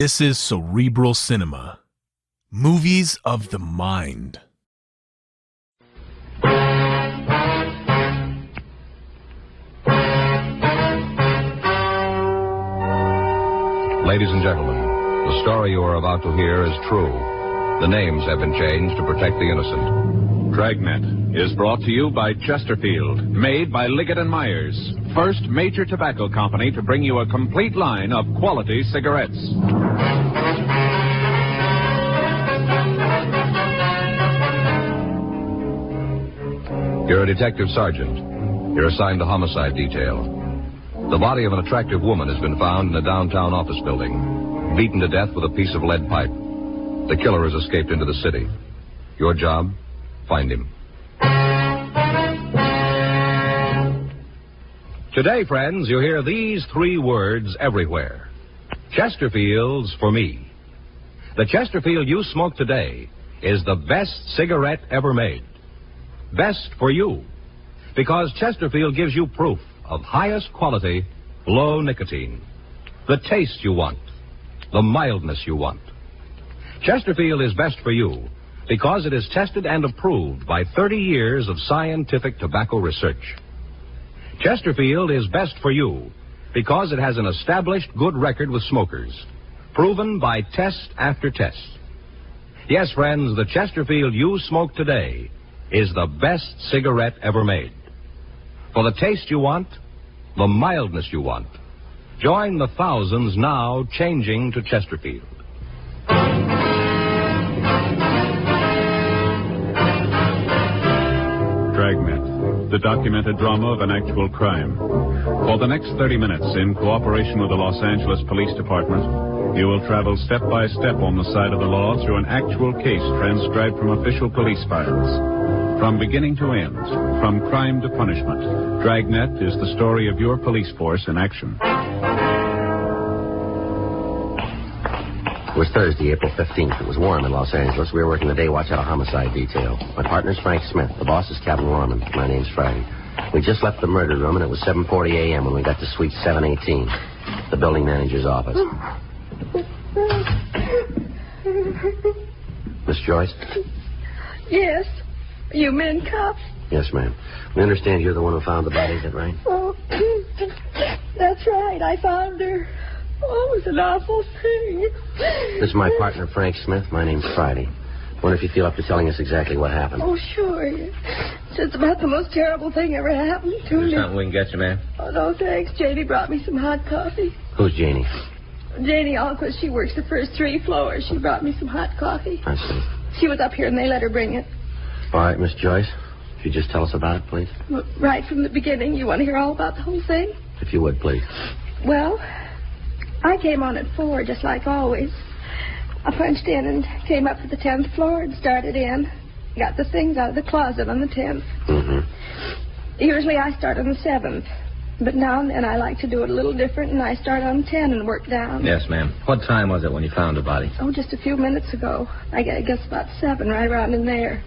This is Cerebral Cinema. Movies of the mind. Ladies and gentlemen, the story you are about to hear is true. The names have been changed to protect the innocent. Dragnet is brought to you by Chesterfield, made by Liggett & Myers, first major tobacco company to bring you a complete line of quality cigarettes. You're a detective sergeant. You're assigned to homicide detail. The body of an attractive woman has been found in a downtown office building, beaten to death with a piece of lead pipe. The killer has escaped into the city. Your job? Find him. Today, friends, you hear these three words everywhere. Chesterfield's for me. The Chesterfield you smoke today is the best cigarette ever made. Best for you. Because Chesterfield gives you proof of highest quality, low nicotine. The taste you want. The mildness you want. Chesterfield is best for you because it is tested and approved by 30 years of scientific tobacco research. Chesterfield is best for you because it has an established good record with smokers, proven by test after test. Yes, friends, the Chesterfield you smoke today is the best cigarette ever made. For the taste you want, the mildness you want, join the thousands now changing to Chesterfield. Dragnet, the documented drama of an actual crime. For the next 30 minutes, in cooperation with the Los Angeles Police Department, you will travel step by step on the side of the law through an actual case transcribed from official police files. From beginning to end, from crime to punishment, Dragnet is the story of your police force in action. It was Thursday, April 15th. It was warm in Los Angeles. We were working the day watch out of homicide detail. My partner's Frank Smith. The boss is Captain Lorman. My name's Friday. We just left the murder room, and it was 7:40 a.m. when we got to suite 718, the building manager's office. Miss Joyce? Yes. You men cops? Yes, ma'am. We understand you're the one who found the body, is that right? Oh, that's right. I found her. Oh, it was an awful thing. This is my partner, Frank Smith. My name's Friday. Wonder if you feel up to telling us exactly what happened. Oh, sure. It's just about the most terrible thing ever happened to me. There's something we can get you, ma'am. Oh, no, thanks. Janie brought me some hot coffee. Who's Janie? Janie Alquist. She works the first 3 floors. She brought me some hot coffee. I see. She was up here, and they let her bring it. All right, Miss Joyce. If you just tell us about it, please. Well, right from the beginning. You want to hear all about the whole thing? If you would, please. Well, I came on at 4, just like always. I punched in and came up to the 10th floor and started in. Got the things out of the closet on the 10th. Mm-hmm. Usually I start on the 7th. But now and then I like to do it a little different, and I start on 10 and work down. Yes, ma'am. What time was it when you found the body? Oh, just a few minutes ago. I guess about 7, right around in there.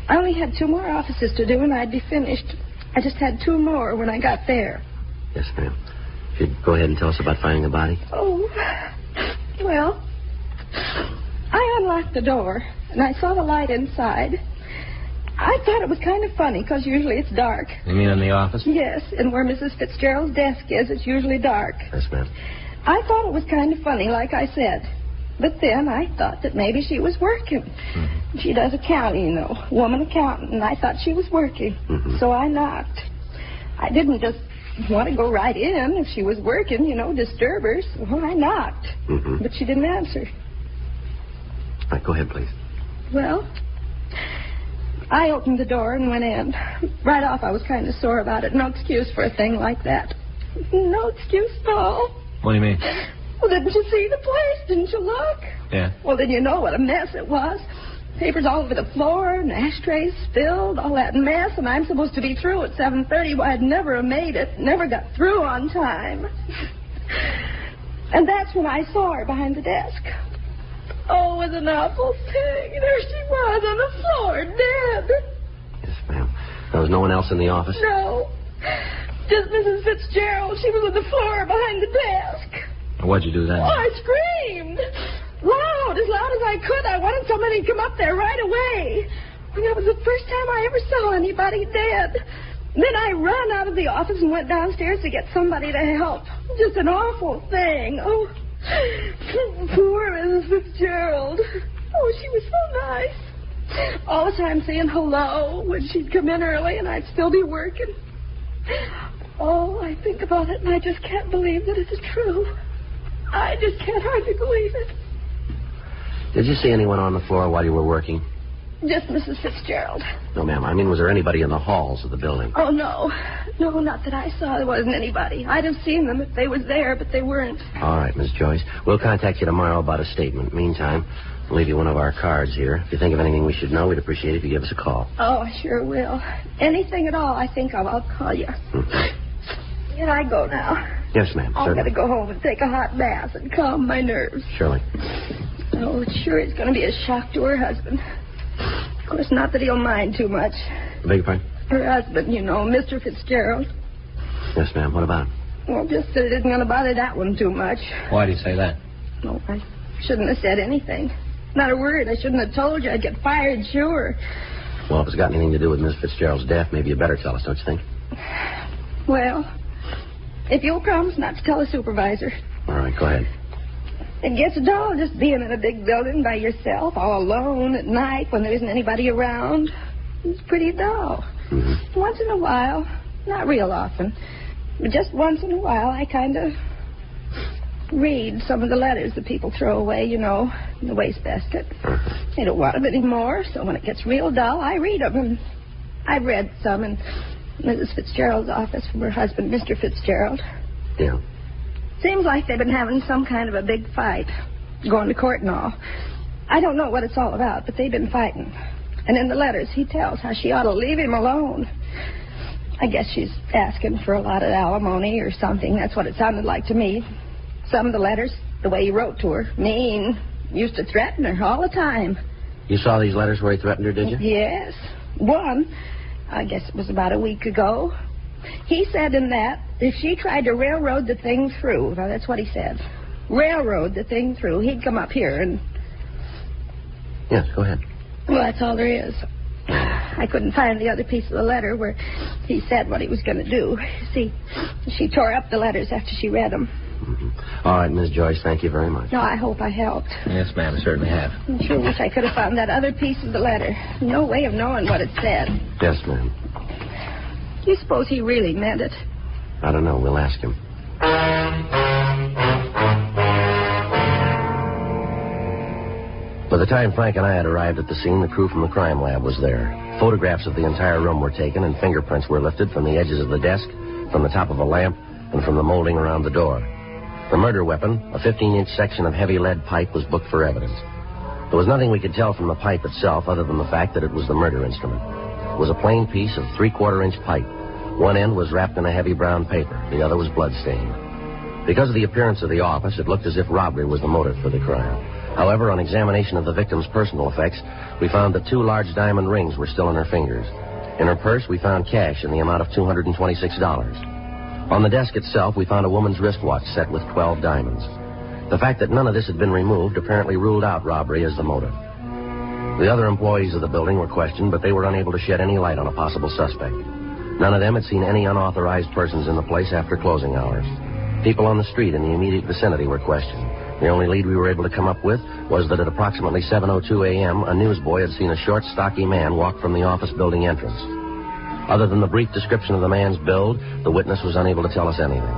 I only had 2 more offices to do, and I'd be finished. I just had 2 more when I got there. Yes, ma'am. If you'd go ahead and tell us about finding the body. Oh, well, I unlocked the door, and I saw the light inside. I thought it was kind of funny, because usually it's dark. You mean in the office? Yes, and where Mrs. Fitzgerald's desk is, it's usually dark. Yes, ma'am. I thought it was kind of funny, like I said. But then I thought that maybe she was working. Mm-hmm. She does accounting, you know, woman accountant, and I thought she was working. Mm-hmm. So I knocked. I didn't just want to go right in if she was working, you know, disturb her. So I knocked. Mm-hmm. But she didn't answer. All right, go ahead, please. Well, I opened the door and went in. Right off, I was kind of sore about it. No excuse for a thing like that. No excuse at all. What do you mean? Well, didn't you see the place? Didn't you look? Yeah. Well, then you know what a mess it was. Papers all over the floor, and ashtrays spilled, all that mess, and I'm supposed to be through at 7:30. Well, I'd never have made it, never got through on time. And that's when I saw her behind the desk. Oh, it was an awful thing. There she was on the floor, dead. Yes, ma'am. There was no one else in the office? No. Just Mrs. Fitzgerald. She was on the floor behind the desk. What'd you do then? Oh, I screamed. Loud, as loud as I could. I wanted somebody to come up there right away. And that was the first time I ever saw anybody dead. Then I ran out of the office and went downstairs to get somebody to help. Just an awful thing. Oh, poor Mrs. Fitzgerald. Oh, she was so nice. All the time saying hello when she'd come in early and I'd still be working. Oh, I think about it and I just can't believe that it's true. I just can't hardly believe it. Did you see anyone on the floor while you were working? Just Mrs. Fitzgerald. No, ma'am. I mean, was there anybody in the halls of the building? Oh, no. No, not that I saw. There wasn't anybody. I'd have seen them if they was there, but they weren't. All right, Miss Joyce. We'll contact you tomorrow about a statement. Meantime, we'll leave you one of our cards here. If you think of anything we should know, we'd appreciate it if you give us a call. Oh, I sure will. Anything at all I think of, I'll call you. Mm-hmm. Can I go now? Yes, ma'am. I've got to go home and take a hot bath and calm my nerves. Surely. Oh, it sure is going to be a shock to her husband. Of course, not that he'll mind too much. Beg your pardon? Her husband, you know, Mr. Fitzgerald. Yes, ma'am. What about him? Well, just that it isn't going to bother that one too much. Why do you say that? No, I shouldn't have said anything. Not a word. I shouldn't have told you. I'd get fired, sure. Well, if it's got anything to do with Miss Fitzgerald's death, maybe you better tell us, don't you think? Well, if you'll promise not to tell the supervisor. All right, go ahead. It gets dull just being in a big building by yourself, all alone at night when there isn't anybody around. It's pretty dull. Mm-hmm. Once in a while, not real often, but just once in a while, I kind of read some of the letters that people throw away, you know, in the wastebasket. Mm-hmm. They don't want them anymore, so when it gets real dull, I read them. And I've read some in Mrs. Fitzgerald's office from her husband, Mr. Fitzgerald. Yeah. Seems like they've been having some kind of a big fight, going to court and all. I don't know what it's all about, but they've been fighting. And in the letters, he tells how she ought to leave him alone. I guess she's asking for a lot of alimony or something. That's what it sounded like to me. Some of the letters, the way he wrote to her, mean, used to threaten her all the time. You saw these letters where he threatened her, did you? Yes. One, I guess it was about a week ago. He said in that if she tried to railroad the thing through, now that's what he said, railroad the thing through, he'd come up here and... Yes, go ahead. Well, that's all there is. I couldn't find the other piece of the letter where he said what he was going to do. See, she tore up the letters after she read them. Mm-hmm. All right, Miss Joyce, thank you very much. No, I hope I helped. Yes, ma'am, I certainly have. I sure wish I could have found that other piece of the letter. No way of knowing what it said. Yes, ma'am. Do you suppose he really meant it? I don't know. We'll ask him. By the time Frank and I had arrived at the scene, the crew from the crime lab was there. Photographs of the entire room were taken, and fingerprints were lifted from the edges of the desk, from the top of a lamp, and from the molding around the door. The murder weapon, a 15-inch section of heavy lead pipe, was booked for evidence. There was nothing we could tell from the pipe itself other than the fact that it was the murder instrument. It was a plain piece of 3/4-inch pipe. One end was wrapped in a heavy brown paper. The other was blood-stained. Because of the appearance of the office, it looked as if robbery was the motive for the crime. However, on examination of the victim's personal effects, we found that 2 large diamond rings were still in her fingers. In her purse, we found cash in the amount of $226. On the desk itself, we found a woman's wristwatch set with 12 diamonds. The fact that none of this had been removed apparently ruled out robbery as the motive. The other employees of the building were questioned, but they were unable to shed any light on a possible suspect. None of them had seen any unauthorized persons in the place after closing hours. People on the street in the immediate vicinity were questioned. The only lead we were able to come up with was that at approximately 7:02 a.m., a newsboy had seen a short, stocky man walk from the office building entrance. Other than the brief description of the man's build, the witness was unable to tell us anything.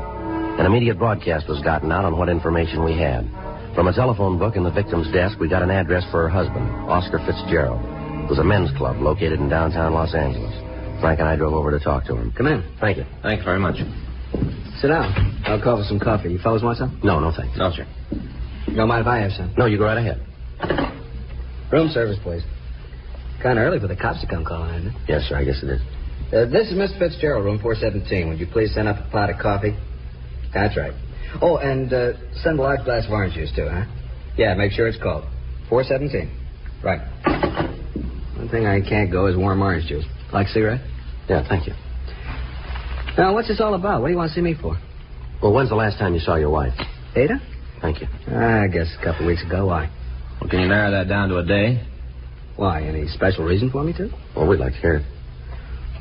An immediate broadcast was gotten out on what information we had. From a telephone book in the victim's desk, we got an address for her husband, Oscar Fitzgerald. It was a men's club located in downtown Los Angeles. Frank and I drove over to talk to him. Come in. Thank you. Thanks very much. Sit down. I'll call for some coffee. You fellas want some? No, thanks. No, sir. You don't mind if I have some? No, you go right ahead. Room service, please. Kind of early for the cops to come calling, isn't it? Yes, sir, I guess it is. This is Miss Fitzgerald, room 417. Would you please send up a pot of coffee? That's right. Oh, and send a large glass of orange juice, too, huh? Yeah, make sure it's cold. 417. Right. One thing I can't go is warm orange juice. Like a cigarette? Yeah, thank you. Now, what's this all about? What do you want to see me for? Well, when's the last time you saw your wife? Ada? Thank you. I guess a couple of weeks ago. Why? Well, can you narrow that down to a day? Why? Any special reason for me to? Well, we'd like to hear it.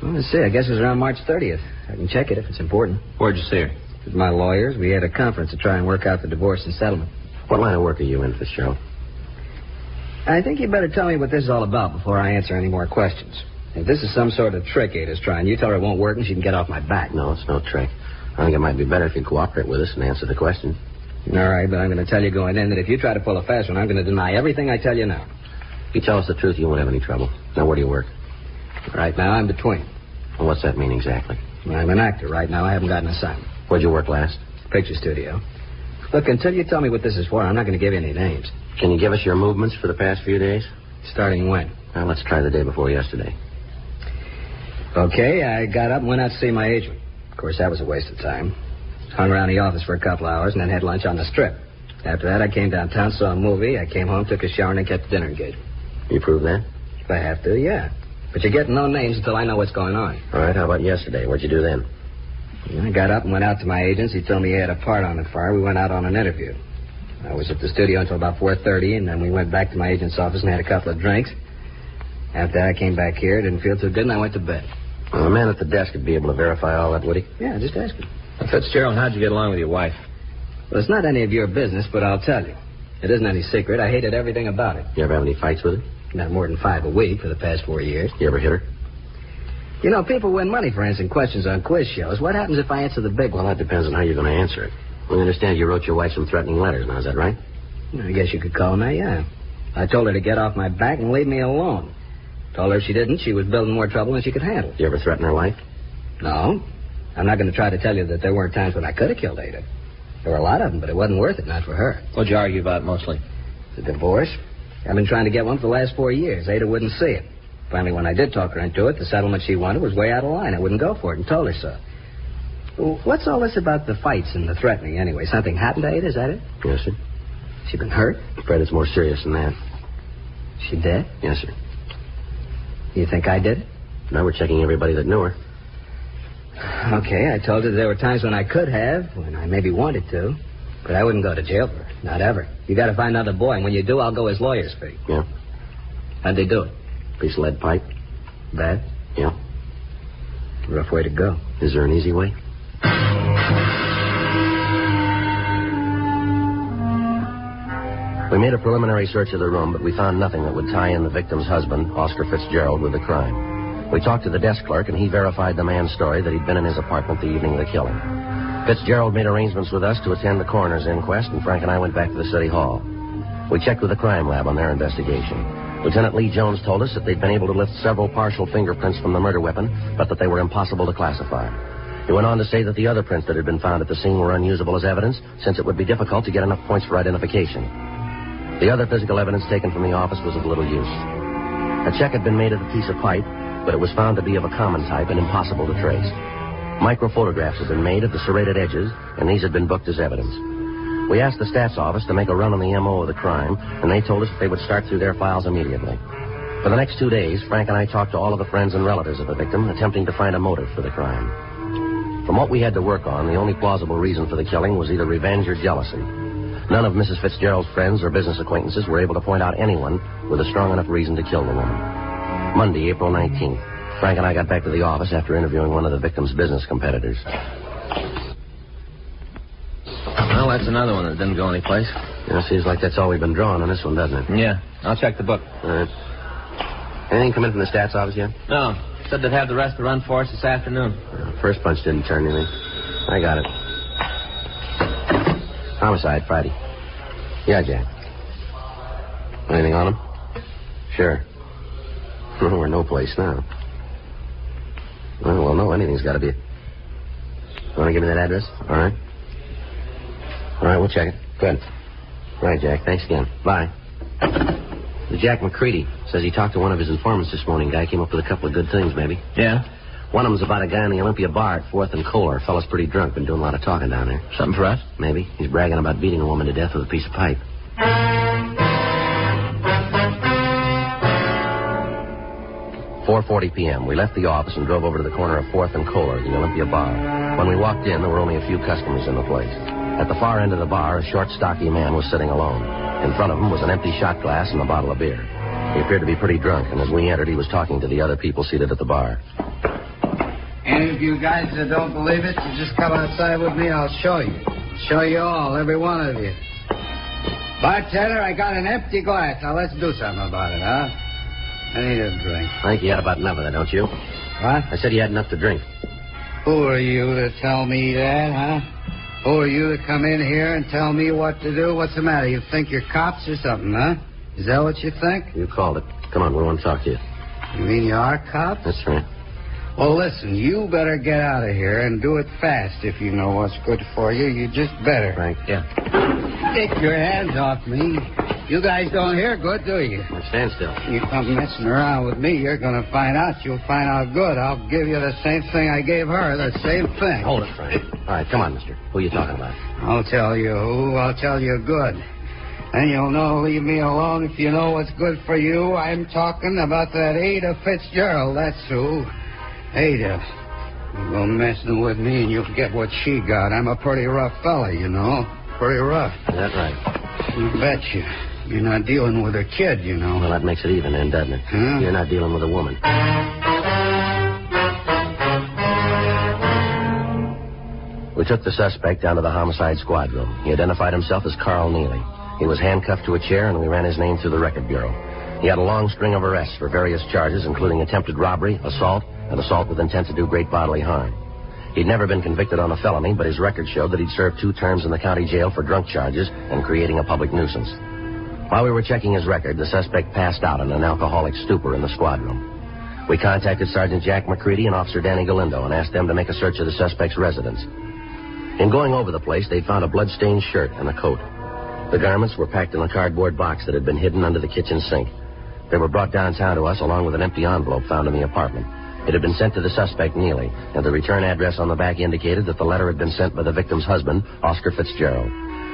Well, let's see. I guess it was around March 30th. I can check it if it's important. Where'd you see her? With my lawyers, we had a conference to try and work out the divorce and settlement. What line of work are you in, Fitzgerald? I think you better tell me what this is all about before I answer any more questions. If this is some sort of trick Ada's trying, you tell her it won't work and she can get off my back. No, it's no trick. I think it might be better if you cooperate with us and answer the question. All right, but I'm going to tell you going in that if you try to pull a fast one, I'm going to deny everything I tell you now. If you tell us the truth, you won't have any trouble. Now, where do you work? Right now, I'm between. And what's that mean exactly? I'm an actor. Right now, I haven't got an assignment. Where'd you work last? Picture studio. Look, until you tell me what this is for, I'm not going to give you any names. Can you give us your movements for the past few days? Starting when? Well, let's try the day before yesterday. Okay, I got up and went out to see my agent. Of course, that was a waste of time. Hung around the office for a couple hours and then had lunch on the Strip. After that, I came downtown, saw a movie. I came home, took a shower, and then kept the dinner engagement. You prove that? If I have to, yeah. But you're getting no names until I know what's going on. All right, how about yesterday? What'd you do then? I got up and went out to my agent's. He told me he had a part on the fire. We went out on an interview. I was at the studio until about 4:30, and then we went back to my agent's office and had a couple of drinks. After that, I came back here, didn't feel too good, and I went to bed. Well, the man at the desk would be able to verify all that, would he? Yeah, just ask him. Fitzgerald, how'd you get along with your wife? Well, it's not any of your business, but I'll tell you. It isn't any secret. I hated everything about it. You ever have any fights with her? Not more than 5 a week for the past 4 years. You ever hit her? You know, people win money for answering questions on quiz shows. What happens if I answer the big one? Well, that depends on how you're going to answer it. We understand you wrote your wife some threatening letters. Now, is that right? I guess you could call them that, yeah. I told her to get off my back and leave me alone. Told her if she didn't, she was building more trouble than she could handle. Did you ever threaten her life? No. I'm not going to try to tell you that there weren't times when I could have killed Ada. There were a lot of them, but it wasn't worth it, not for her. What'd you argue about mostly? The divorce. I've been trying to get one for the last 4 years. Ada wouldn't see it. Finally, when I did talk her into it, the settlement she wanted was way out of line. I wouldn't go for it and told her so. Well, what's all this about the fights and the threatening anyway? Something happened to Ada, is that it? Yes, sir. She been hurt? I'm afraid it's more serious than that. She dead? Yes, sir. You think I did it? Now we're checking everybody that knew her. Okay, I told her there were times when I could have, when I maybe wanted to. But I wouldn't go to jail for her. Not ever. You got to find another boy, and when you do, I'll go his lawyer's fee. Yeah. How'd they do it? Piece of lead pipe. Bad? Yeah. Rough way to go. Is there an easy way? We made a preliminary search of the room, but we found nothing that would tie in the victim's husband, Oscar Fitzgerald, with the crime. We talked to the desk clerk, and he verified the man's story that he'd been in his apartment the evening of the killing. Fitzgerald made arrangements with us to attend the coroner's inquest, and Frank and I went back to the city hall. We checked with the crime lab on their investigation. Lieutenant Lee Jones told us that they'd been able to lift several partial fingerprints from the murder weapon, but that they were impossible to classify. He went on to say that the other prints that had been found at the scene were unusable as evidence, since it would be difficult to get enough points for identification. The other physical evidence taken from the office was of little use. A check had been made of the piece of pipe, but it was found to be of a common type and impossible to trace. Microphotographs had been made of the serrated edges, and these had been booked as evidence. We asked the stats office to make a run on the M.O. of the crime, and they told us that they would start through their files immediately. For the next 2 days, Frank and I talked to all of the friends and relatives of the victim, attempting to find a motive for the crime. From what we had to work on, the only plausible reason for the killing was either revenge or jealousy. None of Mrs. Fitzgerald's friends or business acquaintances were able to point out anyone with a strong enough reason to kill the woman. Monday, April 19th, Frank and I got back to the office after interviewing one of the victim's business competitors. Well, that's another one that didn't go anyplace. Yeah, seems like that's all we've been drawing on this one, doesn't it? Yeah, I'll check the book. All right. Anything come in from the stats office yet? No, said they'd have the rest of the run for us this afternoon. First punch didn't turn anything. I got it. Homicide, Friday. Yeah, Jack. Anything on him? Sure. We're no place now. Well, no, anything's got to be. Want to give me that address? All right. All right, we'll check it. Good. All right, Jack. Thanks again. Bye. The Jack McCready says he talked to one of his informants this morning. Guy came up with a couple of good things, maybe. Yeah? One of them's about a guy in the Olympia bar at 4th and Kohler. Fella's pretty drunk, been doing a lot of talking down there. Something for us? Maybe. He's bragging about beating a woman to death with a piece of pipe. 4:40 p.m. We left the office and drove over to the corner of 4th and Kohler, the Olympia bar. When we walked in, there were only a few customers in the place. At the far end of the bar, a short, stocky man was sitting alone. In front of him was an empty shot glass and a bottle of beer. He appeared to be pretty drunk, and as we entered, he was talking to the other people seated at the bar. Any of you guys that don't believe it, you just come outside with me, I'll show you. Show you all, every one of you. Bartender, I got an empty glass. Now, let's do something about it, huh? I need a drink. I think you had about enough of that, don't you? What? I said you had enough to drink. Who are you to tell me that, huh? Who are you to come in here and tell me what to do? What's the matter? You think you're cops or something, huh? Is that what you think? You called it. Come on, we want to talk to you. You mean you are cops? That's right. Well, listen, you better get out of here and do it fast if you know what's good for you. You just better. Frank? Yeah. Take your hands off me. You guys don't hear good, do you? Stand still. You come messing around with me, you're going to find out. You'll find out good. I'll give you the same thing I gave her, the same thing. Hold it, Frank. All right, come on, mister. Who are you talking about? I'll tell you who. I'll tell you good. And you'll know, leave me alone if you know what's good for you. I'm talking about that Ada Fitzgerald, that's who. Ada. You go messing with me and you'll get what she got. I'm a pretty rough fella, you know. Pretty rough. Is that right? You betcha. You're not dealing with a kid, you know. Well, that makes it even then, doesn't it? Huh? You're not dealing with a woman. We took the suspect down to the homicide squad room. He identified himself as Carl Neely. He was handcuffed to a chair, and we ran his name through the record bureau. He had a long string of arrests for various charges, including attempted robbery, assault, and assault with intent to do great bodily harm. He'd never been convicted on a felony, but his record showed that he'd served 2 terms in the county jail for drunk charges and creating a public nuisance. While we were checking his record, the suspect passed out in an alcoholic stupor in the squad room. We contacted Sergeant Jack McCready and Officer Danny Galindo and asked them to make a search of the suspect's residence. In going over the place, they'd found a blood-stained shirt and a coat. The garments were packed in a cardboard box that had been hidden under the kitchen sink. They were brought downtown to us along with an empty envelope found in the apartment. It had been sent to the suspect, Neely, and the return address on the back indicated that the letter had been sent by the victim's husband, Oscar Fitzgerald.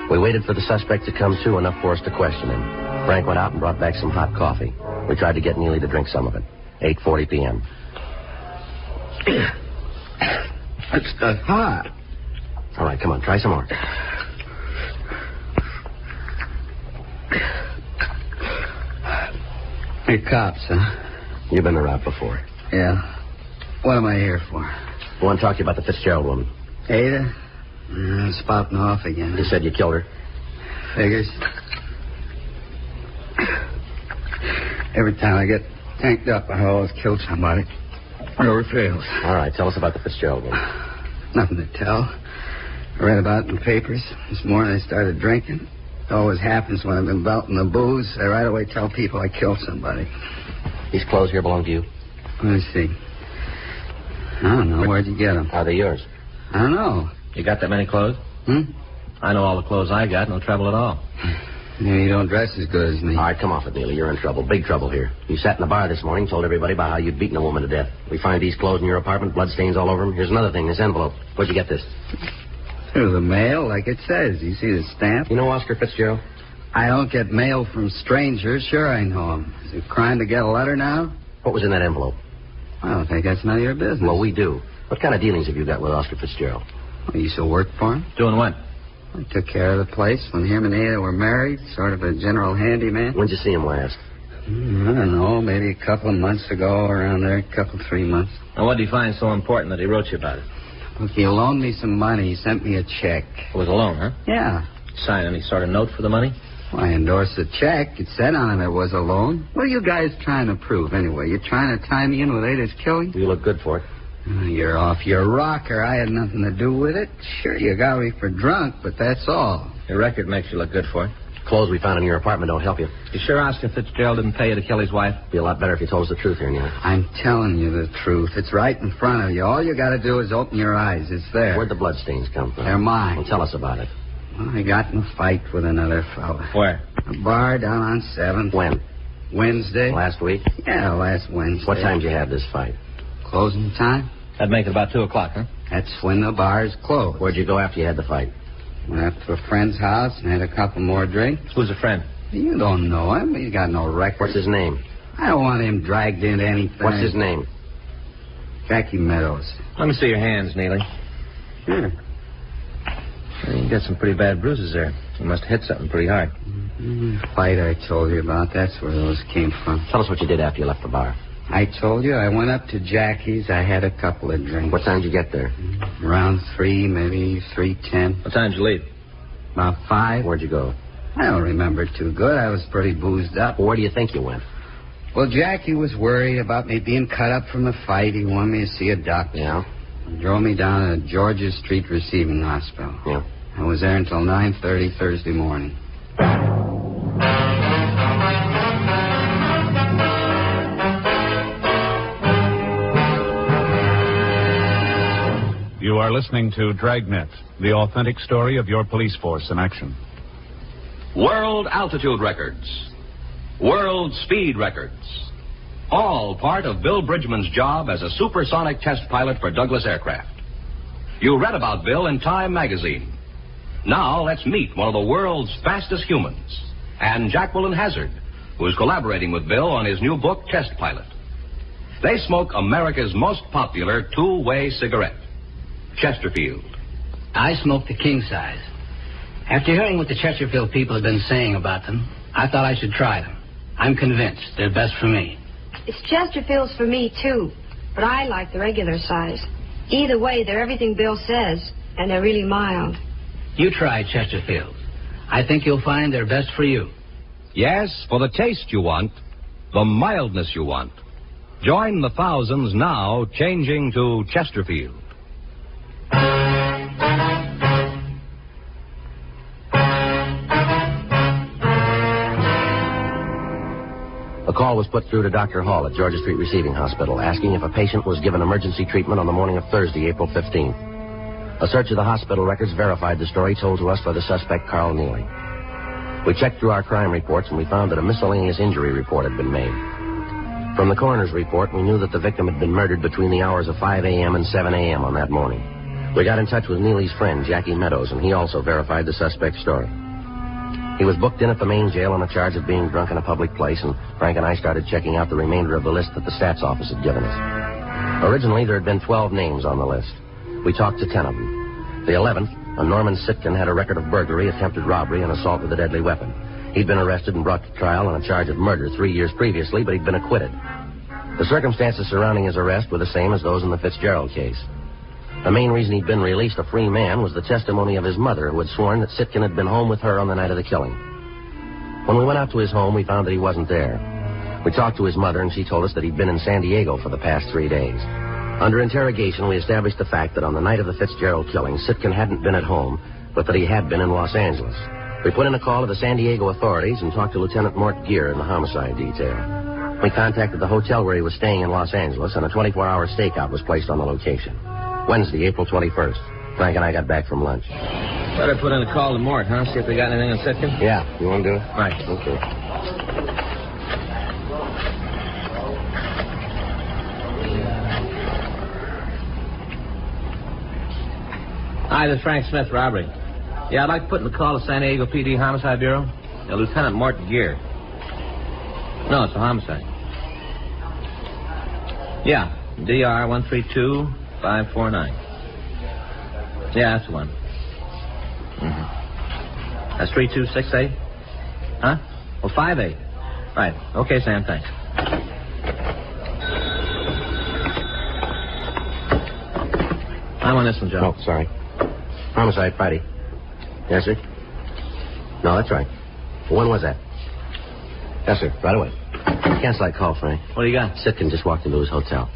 We waited for the suspect to come to enough for us to question him. Frank went out and brought back some hot coffee. We tried to get Neely to drink some of it. 8:40 p.m. It's hot. All right, come on, try some more. Hey, cops, huh? You've been around before. Yeah. What am I here for? I want to talk to you about the Fitzgerald woman. Ada? Spouting off again. You said you killed her. Figures. Every time I get tanked up, I always kill somebody. It never fails. All right, tell us about the Fitzgerald woman. Nothing to tell. I read about it in the papers. This morning I started drinking. It always happens when I've been belting the booze. I right away tell people I killed somebody. These clothes here belong to you? Let me see. I don't know. Where'd you get them? Are they yours? I don't know. You got that many clothes? I know all the clothes I got. No trouble at all. Maybe you don't dress as good as me. All right, come off it, Neely. You're in trouble. Big trouble here. You sat in the bar this morning, told everybody about how you'd beaten a woman to death. We find these clothes in your apartment, bloodstains all over them. Here's another thing, this envelope. Where'd you get this? Through the mail, like it says. You see the stamp? You know Oscar Fitzgerald? I don't get mail from strangers. Sure I know him. Is it a crime to get a letter now? What was in that envelope? I don't think that's none of your business. Well, we do. What kind of dealings have you got with Oscar Fitzgerald? Well, you still work for him? Doing what? I took care of the place when him and Ada were married. Sort of a general handyman. When'd you see him last? I don't know. Maybe a couple of months ago, around there. 3 months. And what did he find so important that he wrote you about it? Look, he loaned me some money. He sent me a check. It was a loan, huh? Yeah. Sign any sort of note for the money? Well, I endorsed the check. It said on it was a loan. What are you guys trying to prove, anyway? You trying to tie me in with Ada's killing? You look good for it. You're off your rocker. I had nothing to do with it. Sure, you got me for drunk, but that's all. Your record makes you look good for it. Clothes we found in your apartment don't help you. You sure Oscar Fitzgerald didn't pay you to kill his wife? It'd be a lot better if you told us the truth here, Neely. I'm telling you the truth. It's right in front of you. All you got to do is open your eyes. It's there. Where'd the bloodstains come from? They're mine. Well, tell us about it. Well, I got in a fight with another fella. Where? A bar down on 7th. When? Wednesday. Last week? Yeah, last Wednesday. What time did you have this fight? Closing time? That'd make it about 2 o'clock, huh? That's when the bar's closed. Where'd you go after you had the fight? Went up to a friend's house and had a couple more drinks. Who's a friend? You don't know him. He's got no record. What's his name? I don't want him dragged into anything. What's his name? Jackie Meadows. Let me see your hands, Neely. Sure. You got some pretty bad bruises there. You must have hit something pretty hard. Fight I told you about, that's where those came from. Tell us what you did after you left the bar. I told you I went up to Jackie's. I had a couple of drinks. What time did you get there? Around 3, maybe 3:10. What time did you leave? About 5. Where'd you go? I don't remember too good. I was pretty boozed up. Well, where do you think you went? Well, Jackie was worried about me being cut up from the fight. He wanted me to see a doctor. Yeah? He drove me down to Georgia Street Receiving Hospital. Yeah. I was there until 9:30 Thursday morning. You are listening to Dragnet, the authentic story of your police force in action. World altitude records. World speed records. All part of Bill Bridgman's job as a supersonic test pilot for Douglas Aircraft. You read about Bill in Time magazine. Now let's meet one of the world's fastest humans, and Jacqueline Hazard, who is collaborating with Bill on his new book, Test Pilot. They smoke America's most popular two-way cigarette, Chesterfield. I smoke the king size. After hearing what the Chesterfield people have been saying about them, I thought I should try them. I'm convinced they're best for me. It's Chesterfields for me, too. But I like the regular size. Either way, they're everything Bill says, and they're really mild. You try Chesterfields. I think you'll find they're best for you. Yes, for the taste you want, the mildness you want. Join the thousands now changing to Chesterfield. A call was put through to Dr. Hall at Georgia Street Receiving Hospital asking if a patient was given emergency treatment on the morning of Thursday, April 15th. A search of the hospital records verified the story told to us by the suspect, Carl Neely. We checked through our crime reports and we found that a miscellaneous injury report had been made. From the coroner's report, we knew that the victim had been murdered between the hours of 5 a.m. and 7 a.m. on that morning. We got in touch with Neely's friend, Jackie Meadows, and he also verified the suspect's story. He was booked in at the main jail on a charge of being drunk in a public place, and Frank and I started checking out the remainder of the list that the stats office had given us. Originally, there had been 12 names on the list. We talked to 10 of them. The 11th, a Norman Sitkin, had a record of burglary, attempted robbery, and assault with a deadly weapon. He'd been arrested and brought to trial on a charge of murder 3 years previously, but he'd been acquitted. The circumstances surrounding his arrest were the same as those in the Fitzgerald case. The main reason he'd been released a free man was the testimony of his mother, who had sworn that Sitkin had been home with her on the night of the killing. When we went out to his home, we found that he wasn't there. We talked to his mother, and she told us that he'd been in San Diego for the past 3 days. Under interrogation, we established the fact that on the night of the Fitzgerald killing, Sitkin hadn't been at home, but that he had been in Los Angeles. We put in a call to the San Diego authorities and talked to Lieutenant Mort Gear in the homicide detail. We contacted the hotel where he was staying in Los Angeles, and a 24-hour stakeout was placed on the location. Wednesday, April 21st. Frank and I got back from lunch. Better put in a call to Mort, huh? See if they got anything on Sitkin? Yeah. You want to do it? Right. Okay. Hi, this is Frank Smith, robbery. Yeah, I'd like to put in a call to San Diego PD Homicide Bureau. Lieutenant Mort Gear. No, it's a homicide. Yeah, DR 132549. Yeah, that's the one. Mm-hmm. That's 3268? Huh? Well, 58. Right. Okay, Sam, thanks. I'm on this one, Joe. Oh, sorry. Homicide, Friday. Yes, sir? No, that's right. Well, when was that? Yes, sir. Right away. Cancel that call, Frank. What do you got? Sitkin just walked into his hotel.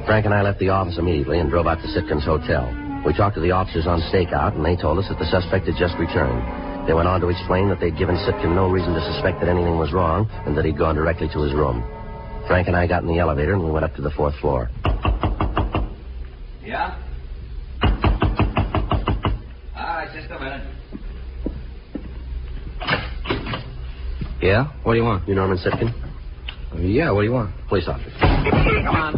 Frank and I left the office immediately and drove out to Sitkin's hotel. We talked to the officers on stakeout, and they told us that the suspect had just returned. They went on to explain that they'd given Sitkin no reason to suspect that anything was wrong, and that he'd gone directly to his room. Frank and I got in the elevator, and we went up to the 4th floor. Yeah? All right, just a minute. Yeah? What do you want? You Norman Sitkin? Yeah, what do you want? Police officer. Come on.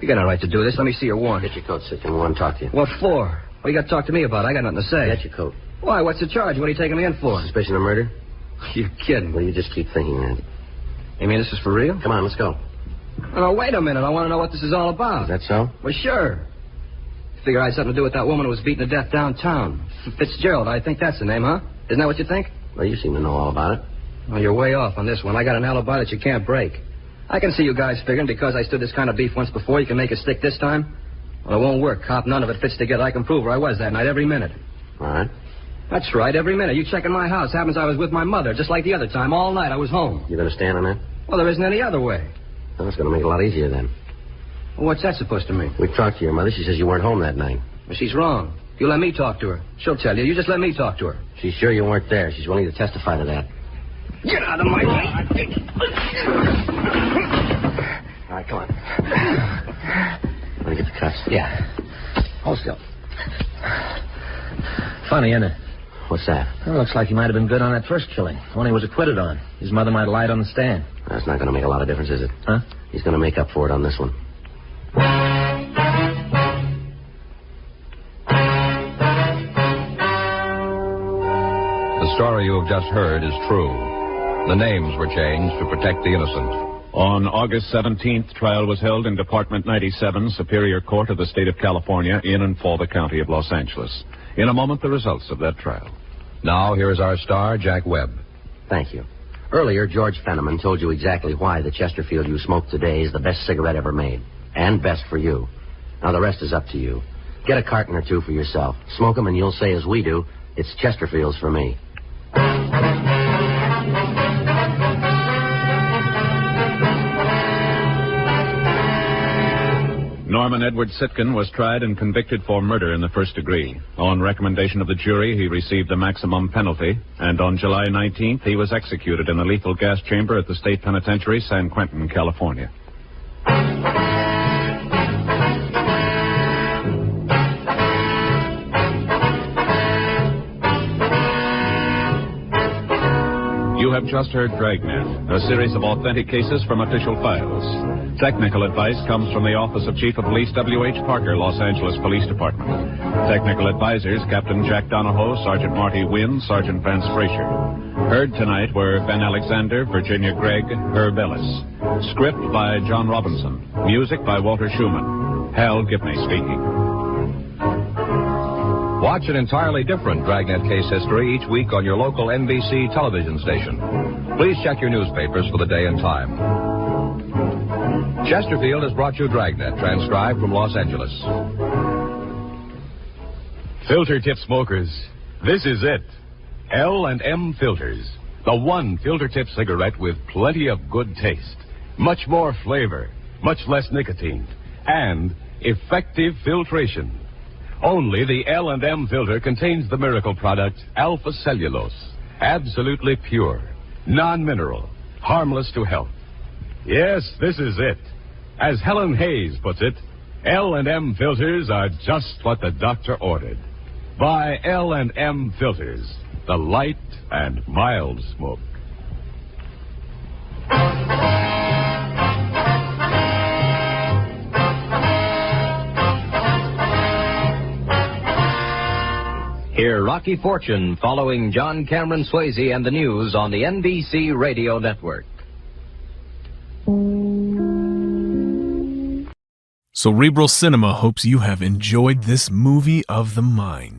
You got no right to do this. Let me see your warrant. Get your coat, Sitkin. We want to talk to you. What for? What do you got to talk to me about? I got nothing to say. Get your coat. Why? What's the charge? What are you taking me in for? Suspicion of murder? You're kidding. Well, you just keep thinking that. You mean this is for real? Come on, let's go. Oh, wait a minute. I want to know what this is all about. Is that so? Well, sure. Figure I had something to do with that woman who was beaten to death downtown. Fitzgerald, I think that's the name, huh? Isn't that what you think? Well, you seem to know all about it. Well, you're way off on this one. I got an alibi that you can't break. I can see you guys figuring because I stood this kind of beef once before, you can make it stick this time. Well, it won't work, cop. None of it fits together. I can prove where I was that night every minute. All right. That's right, every minute. You check in my house. Happens I was with my mother, just like the other time. All night I was home. You gonna stand on that? Well, there isn't any other way. Well, that's gonna make it a lot easier then. Well, what's that supposed to mean? We talked to your mother. She says you weren't home that night. Well, she's wrong. You let me talk to her. She'll tell you. You just let me talk to her. She's sure you weren't there. She's willing to testify to that. Get out of my way. All right, come on. Want to get the cuffs? Yeah. Hold still. Funny, isn't it? What's that? Well, looks like he might have been good on that first killing. One he was acquitted on. His mother might have lied on the stand. That's not going to make a lot of difference, is it? Huh? He's going to make up for it on this one. The story you have just heard is true. The names were changed to protect the innocent. On August 17th, trial was held in Department 97, Superior Court of the State of California, in and for the County of Los Angeles. In a moment, the results of that trial. Now, here is our star, Jack Webb. Thank you. Earlier, George Fenneman told you exactly why the Chesterfield you smoke today is the best cigarette ever made. And best for you. Now, the rest is up to you. Get a carton or two for yourself. Smoke them and you'll say as we do, it's Chesterfields for me. Norman Edward Sitkin was tried and convicted for murder in the first degree. On recommendation of the jury, he received the maximum penalty, and on July 19th, he was executed in the lethal gas chamber at the State Penitentiary, San Quentin, California. You have just heard Dragnet, a series of authentic cases from official files. Technical advice comes from the Office of Chief of Police W.H. Parker, Los Angeles Police Department. Technical advisors, Captain Jack Donahoe, Sergeant Marty Wynn, Sergeant Vance Frazier. Heard tonight were Ben Alexander, Virginia Gregg, Herb Ellis. Script by John Robinson. Music by Walter Schumann. Hal Gibney speaking. Watch an entirely different Dragnet case history each week on your local NBC television station. Please check your newspapers for the day and time. Chesterfield has brought you Dragnet, transcribed from Los Angeles. Filter tip smokers, this is it. L&M Filters. The one filter tip cigarette with plenty of good taste, much more flavor, much less nicotine, and effective filtration. Only the L&M filter contains the miracle product alpha cellulose, absolutely pure, non-mineral, harmless to health. Yes, this is it. As Helen Hayes puts it, L&M filters are just what the doctor ordered. Buy L&M filters, the light and mild smoke. Hear Rocky Fortune following John Cameron Swayze and the news on the NBC Radio Network. Cerebral Cinema hopes you have enjoyed this movie of the mind.